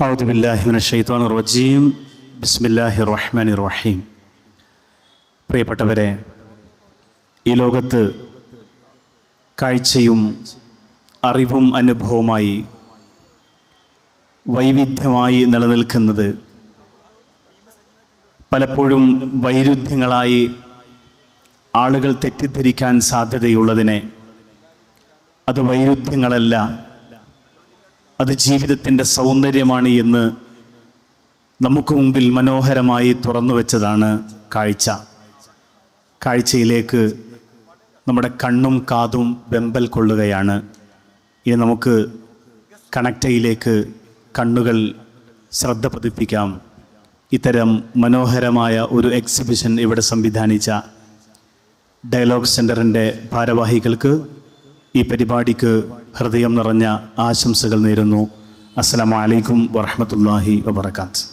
അഊദു ബില്ലാഹി മിനശ് ശൈത്വാനിർ റജീം. ബിസ്മില്ലാഹിർ റഹ്മാനിർ റഹീം. പ്രിയപ്പെട്ടവരെ, ഈ ലോകത്ത് കാഴ്ചയും അറിവും അനുഭവമായി വൈവിധ്യമായി നിലനിൽക്കുന്നത് പലപ്പോഴും വൈരുദ്ധ്യങ്ങളായി ആളുകൾ തെറ്റിദ്ധരിക്കാൻ സാധ്യതയുള്ളതിനെ അത് വൈരുദ്ധ്യങ്ങളല്ല, അത് ജീവിതത്തിൻ്റെ സൗന്ദര്യമാണ് എന്ന് നമുക്ക് മുമ്പിൽ മനോഹരമായി തുറന്നു വെച്ചതാണ് കാഴ്ച. കാഴ്ചയിലേക്ക് നമ്മുടെ കണ്ണും കാതും വെമ്പൽ കൊള്ളുകയാണ്. ഇനി നമുക്ക് കണക്റ്റയിലേക്ക് കണ്ണുകൾ ശ്രദ്ധ പതിപ്പിക്കാം. ഇത്തരം മനോഹരമായ ഒരു എക്സിബിഷൻ ഇവിടെ സംവിധാനിച്ച ഡയലോഗ് സെൻ്ററിൻ്റെ ഭാരവാഹികൾക്ക് ഈ പരിപാടിക്ക് ഹൃദയം നിറഞ്ഞ ആശംസകൾ നേരുന്നു. അസ്സലാമു അലൈക്കും വറഹ്മത്തുള്ളാഹി വബറകാതുഹു.